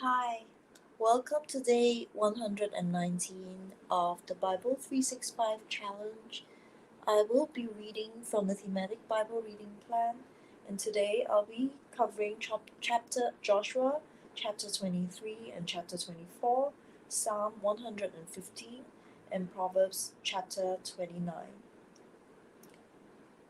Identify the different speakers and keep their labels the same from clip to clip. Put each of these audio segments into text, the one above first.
Speaker 1: Hi, welcome to day 119 of the Bible 365 Challenge. I will be reading from the Thematic Bible reading plan, and today I'll be covering chapter Joshua, chapter 23 and chapter 24, Psalm 115, and Proverbs chapter 29.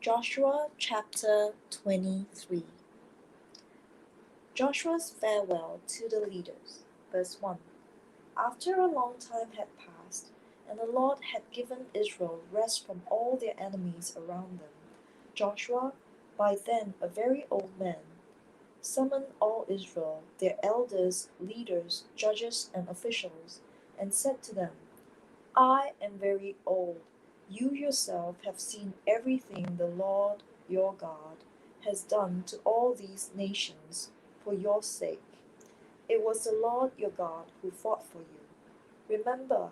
Speaker 1: Joshua chapter 23. Joshua's farewell to the leaders. Verse 1. After a long time had passed, and the Lord had given Israel rest from all their enemies around them, Joshua, by then a very old man, summoned all Israel, their elders, leaders, judges, and officials, and said to them, I am very old. You yourself have seen everything the Lord your God has done to all these nations for your sake. It was the Lord your God who fought for you. Remember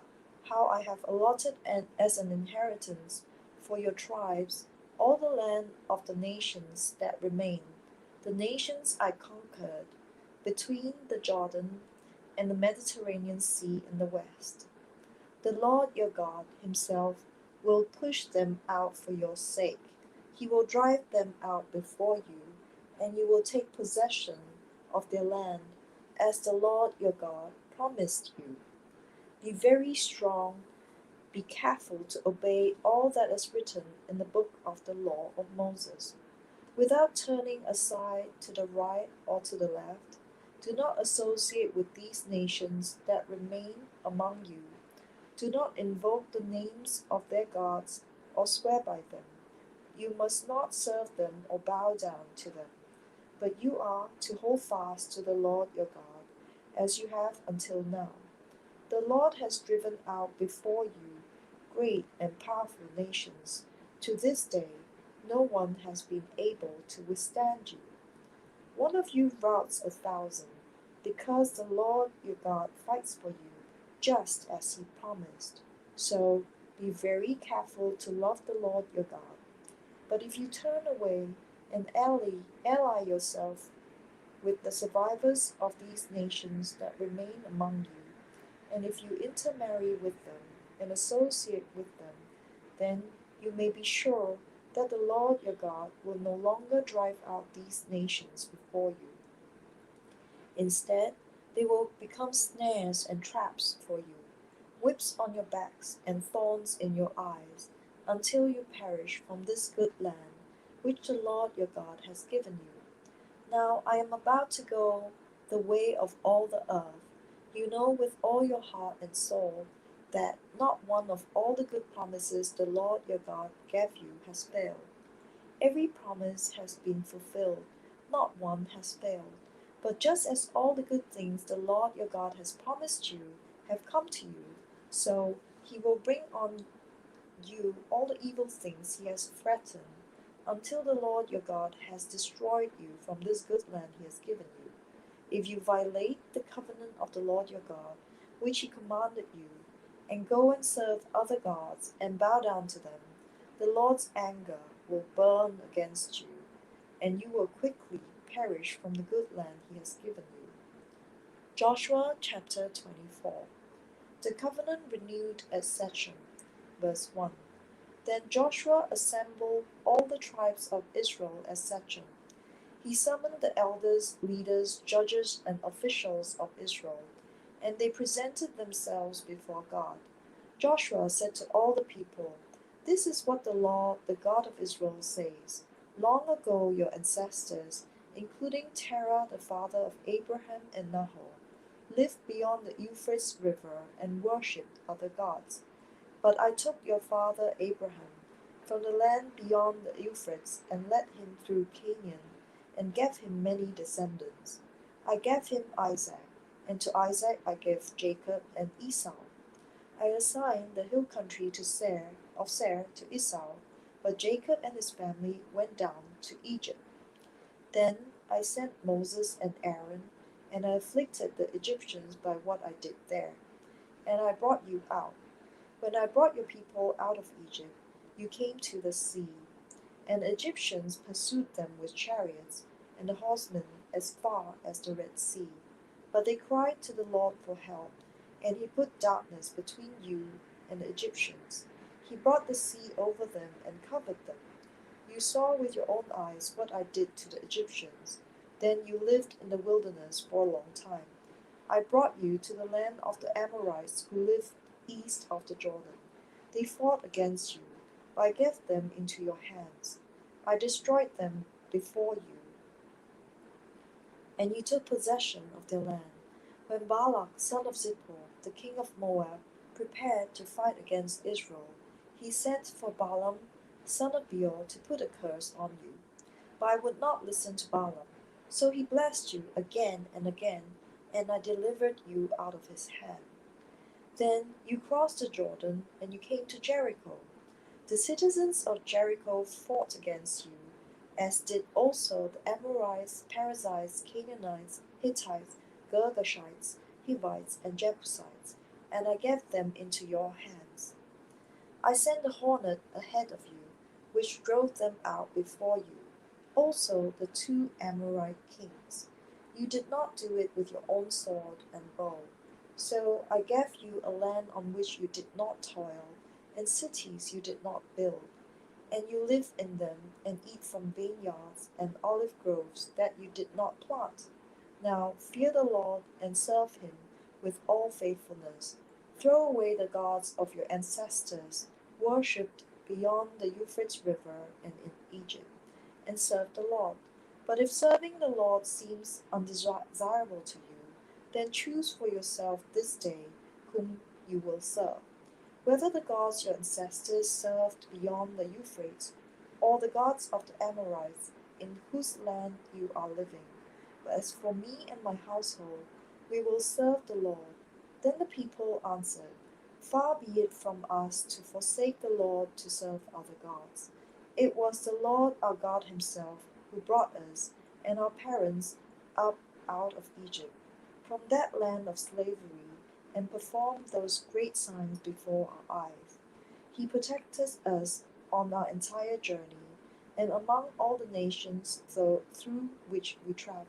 Speaker 1: how I have allotted as an inheritance for your tribes all the land of the nations that remain, the nations I conquered between the Jordan and the Mediterranean Sea in the west. The Lord your God himself will push them out for your sake. He will drive them out before you, and you will take possession of their land, as the Lord your God promised you. Be very strong, be careful to obey all that is written in the book of the law of Moses, without turning aside to the right or to the left. Do not associate with these nations that remain among you. Do not invoke the names of their gods or swear by them. You must not serve them or bow down to them, but you are to hold fast to the Lord your God, as you have until now. The Lord has driven out before you great and powerful nations. To this day, no one has been able to withstand you. One of you routs 1,000, because the Lord your God fights for you, just as he promised. So be very careful to love the Lord your God. But if you turn away and ally yourself with the survivors of these nations that remain among you, and if you intermarry with them and associate with them, then you may be sure that the Lord your God will no longer drive out these nations before you. Instead, they will become snares and traps for you, whips on your backs and thorns in your eyes, until you perish from this good land which the Lord your God has given you. Now I am about to go the way of all the earth. You know with all your heart and soul that not one of all the good promises the Lord your God gave you has failed. Every promise has been fulfilled, not one has failed. But just as all the good things the Lord your God has promised you have come to you, so he will bring on you all the evil things he has threatened, until the Lord your God has destroyed you from this good land he has given you. If you violate the covenant of the Lord your God, which he commanded you, and go and serve other gods and bow down to them, the Lord's anger will burn against you, and you will quickly perish from the good land he has given you. Joshua chapter 24. The covenant renewed at Shechem. Verse 1. Then Joshua assembled all the tribes of Israel at Shechem. He summoned the elders, leaders, judges, and officials of Israel, and they presented themselves before God. Joshua said to all the people, This is what the Lord, the God of Israel, says. Long ago your ancestors, including Terah the father of Abraham and Nahor, lived beyond the Euphrates River and worshipped other gods. But I took your father Abraham from the land beyond the Euphrates and led him through Canaan, and gave him many descendants. I gave him Isaac, and to Isaac I gave Jacob and Esau. I assigned the hill country of Seir to Esau, but Jacob and his family went down to Egypt. Then I sent Moses and Aaron, and I afflicted the Egyptians by what I did there, and I brought you out. When I brought your people out of Egypt, you came to the sea, and the Egyptians pursued them with chariots, and the horsemen as far as the Red Sea. But they cried to the Lord for help, and he put darkness between you and the Egyptians. He brought the sea over them and covered them. You saw with your own eyes what I did to the Egyptians. Then you lived in the wilderness for a long time. I brought you to the land of the Amorites who lived east of the Jordan. They fought against you, but I gave them into your hands. I destroyed them before you, and you took possession of their land. When Balak, son of Zippor, the king of Moab, prepared to fight against Israel, he sent for Balaam, son of Beor, to put a curse on you. But I would not listen to Balaam. So he blessed you again and again, and I delivered you out of his hand. Then you crossed the Jordan, and you came to Jericho. The citizens of Jericho fought against you, as did also the Amorites, Perizzites, Canaanites, Hittites, Girgashites, Hivites, and Jebusites, and I gave them into your hands. I sent a hornet ahead of you, which drove them out before you, also the 2 Amorite kings. You did not do it with your own sword and bow. So I gave you a land on which you did not toil, and cities you did not build, and you live in them and eat from vineyards and olive groves that you did not plant. Now fear the Lord and serve him with all faithfulness. Throw away the gods of your ancestors, worshipped beyond the Euphrates River and in Egypt, and serve the Lord. But if serving the Lord seems undesirable to you, then choose for yourself this day whom you will serve, whether the gods your ancestors served beyond the Euphrates, or the gods of the Amorites in whose land you are living. But as for me and my household, we will serve the Lord. Then the people answered, Far be it from us to forsake the Lord to serve other gods. It was the Lord our God himself who brought us and our parents up out of Egypt, from that land of slavery, and performed those great signs before our eyes. He protected us on our entire journey, and among all the nations through which we traveled.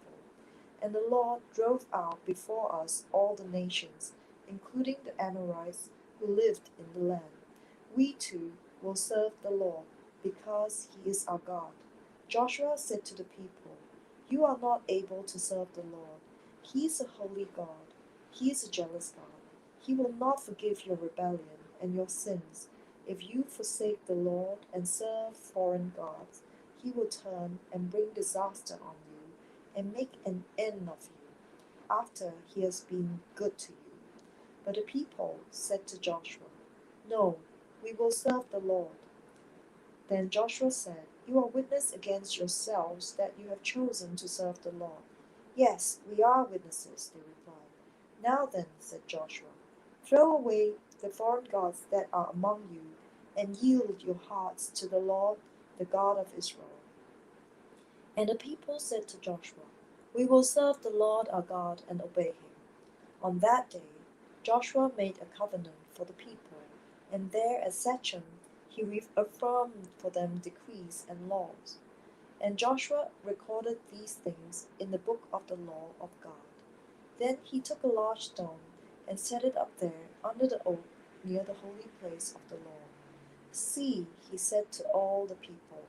Speaker 1: And the Lord drove out before us all the nations, including the Amorites who lived in the land. We too will serve the Lord, because he is our God. Joshua said to the people, You are not able to serve the Lord. He is a holy God. He is a jealous God. He will not forgive your rebellion and your sins. If you forsake the Lord and serve foreign gods, he will turn and bring disaster on you and make an end of you after he has been good to you. But the people said to Joshua, No, we will serve the Lord. Then Joshua said, You are witness against yourselves that you have chosen to serve the Lord. Yes, we are witnesses, they replied. Now then, said Joshua, throw away the foreign gods that are among you, and yield your hearts to the Lord, the God of Israel. And the people said to Joshua, We will serve the Lord our God and obey him. On that day Joshua made a covenant for the people, and there at Shechem he reaffirmed for them decrees and laws. And Joshua recorded these things in the book of the law of God. Then he took a large stone and set it up there under the oak near the holy place of the Lord. See, he said to all the people,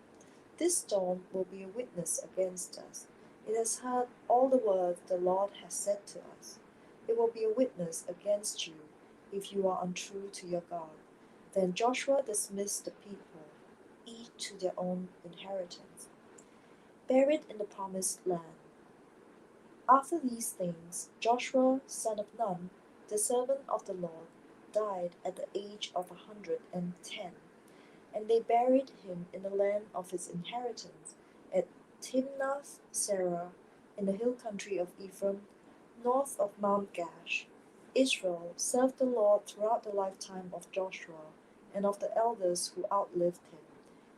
Speaker 1: this stone will be a witness against us. It has heard all the words the Lord has said to us. It will be a witness against you if you are untrue to your God. Then Joshua dismissed the people, each to their own inheritance. Buried in the promised land. After these things, Joshua, son of Nun, the servant of the Lord, died at the age of 110, and they buried him in the land of his inheritance at Timnath Serah in the hill country of Ephraim, north of Mount Gash. Israel served the Lord throughout the lifetime of Joshua and of the elders who outlived him,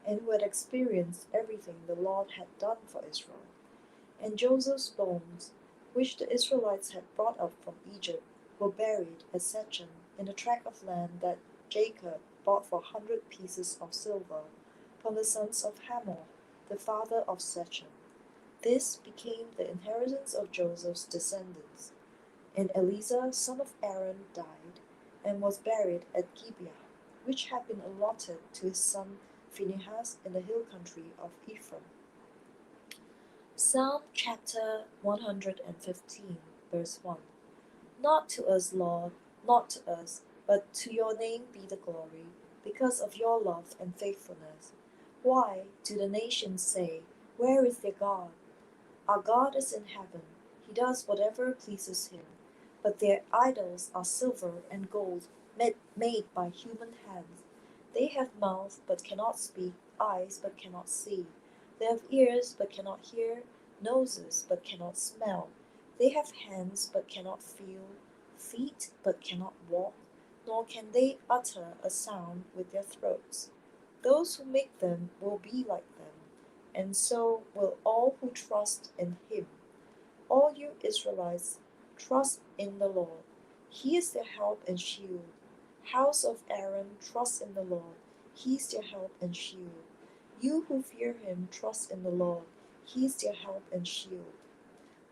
Speaker 1: and who had experienced everything the Lord had done for Israel. And Joseph's bones, which the Israelites had brought up from Egypt, were buried at Shechem in a tract of land that Jacob bought for 100 pieces of silver from the sons of Hamor, the father of Shechem. This became the inheritance of Joseph's descendants. And Eleazar son of Aaron died, and was buried at Gibeah, which had been allotted to his son Phinehas in the hill country of Ephraim. Psalm chapter 115, verse 1. Not to us, Lord, not to us, but to your name be the glory, because of your love and faithfulness. Why do the nations say, where is their God? Our God is in heaven. He does whatever pleases him. But their idols are silver and gold, made by human hands. They have mouth but cannot speak, eyes but cannot see. They have ears but cannot hear, noses but cannot smell. They have hands but cannot feel, feet but cannot walk, nor can they utter a sound with their throats. Those who make them will be like them, and so will all who trust in him. All you Israelites, trust in the Lord. He is their help and shield. House of Aaron, trust in the Lord. He is their help and shield. You who fear him, trust in the Lord. He is their help and shield.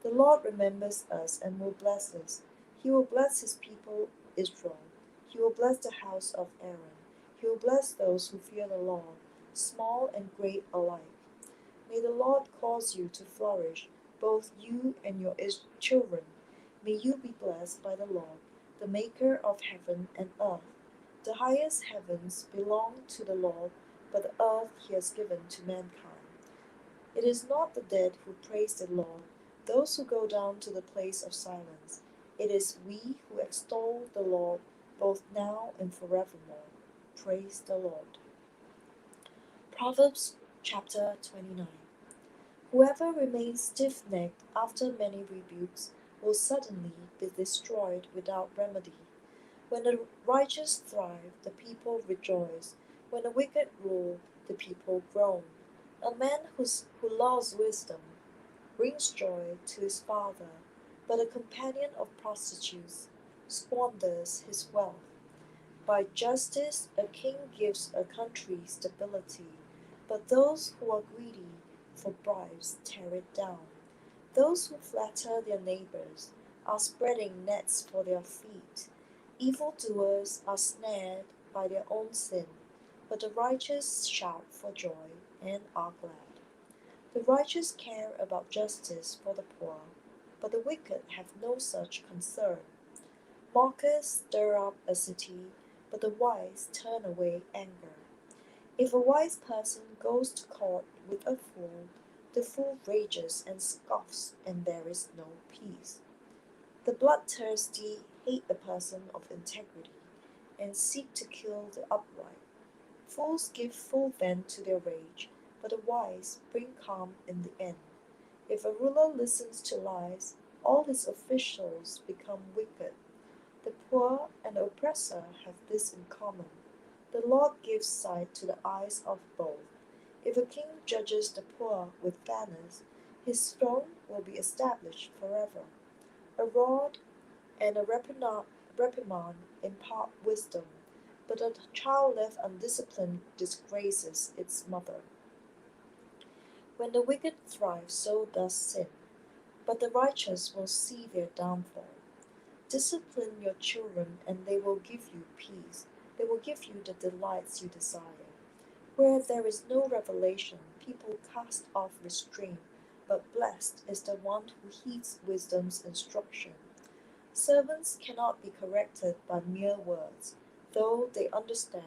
Speaker 1: The Lord remembers us and will bless us. He will bless his people Israel. He will bless the house of Aaron. He will bless those who fear the Lord, small and great alike. May the Lord cause you to flourish, both you and your children. May you be blessed by the Lord, the maker of heaven and earth. The highest heavens belong to the Lord, but the earth he has given to mankind. It is not the dead who praise the Lord, those who go down to the place of silence. It is we who extol the Lord, both now and forevermore. Praise the Lord. Proverbs chapter 29. Whoever remains stiff-necked after many rebukes will suddenly be destroyed without remedy. When the righteous thrive, the people rejoice. When the wicked rule, the people groan. A man who loves wisdom brings joy to his father, but a companion of prostitutes squanders his wealth. By justice a king gives a country stability, but those who are greedy for bribes tear it down. Those who flatter their neighbors are spreading nets for their feet. Evildoers are snared by their own sin, but the righteous shout for joy and are glad. The righteous care about justice for the poor, but the wicked have no such concern. Mockers stir up a city, but the wise turn away anger. If a wise person goes to court with a fool, the fool rages and scoffs, and there is no peace. The bloodthirsty hate a person of integrity, and seek to kill the upright. Fools give full vent to their rage, but the wise bring calm in the end. If a ruler listens to lies, all his officials become wicked. The poor and the oppressor have this in common. The Lord gives sight to the eyes of both. If a king judges the poor with fairness, his throne will be established forever. A rod and a reprimand impart wisdom, but a child left undisciplined disgraces its mother. When the wicked thrive, so does sin, but the righteous will see their downfall. Discipline your children, and they will give you peace. They will give you the delights you desire. Where there is no revelation, people cast off restraint, but blessed is the one who heeds wisdom's instruction. Servants cannot be corrected by mere words. Though they understand,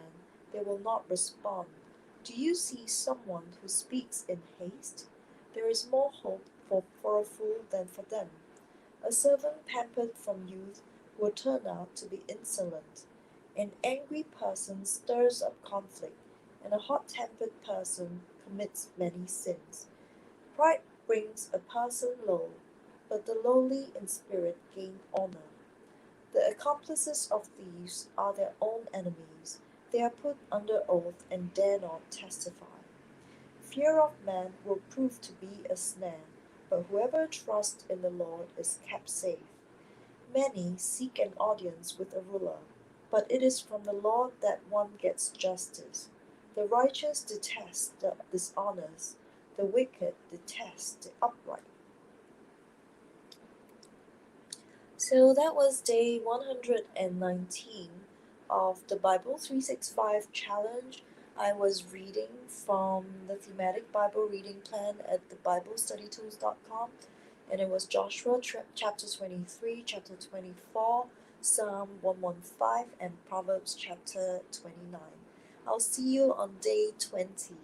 Speaker 1: they will not respond. Do you see someone who speaks in haste? There is more hope for a fool than for them. A servant pampered from youth will turn out to be insolent. An angry person stirs up conflict, and a hot-tempered person commits many sins. Pride brings a person low, but the lowly in spirit gain honor. The accomplices of thieves are their own enemies. They are put under oath and dare not testify. Fear of man will prove to be a snare, but whoever trusts in the Lord is kept safe. Many seek an audience with a ruler, but it is from the Lord that one gets justice. The righteous detest the dishonest, the wicked detest the upright. So that was day 119 of the Bible 365 challenge. I was reading from the Thematic Bible reading plan at thebiblestudytools.com, and it was Joshua chapter 23, chapter 24, Psalm 115, and Proverbs chapter 29. I'll see you on day 20.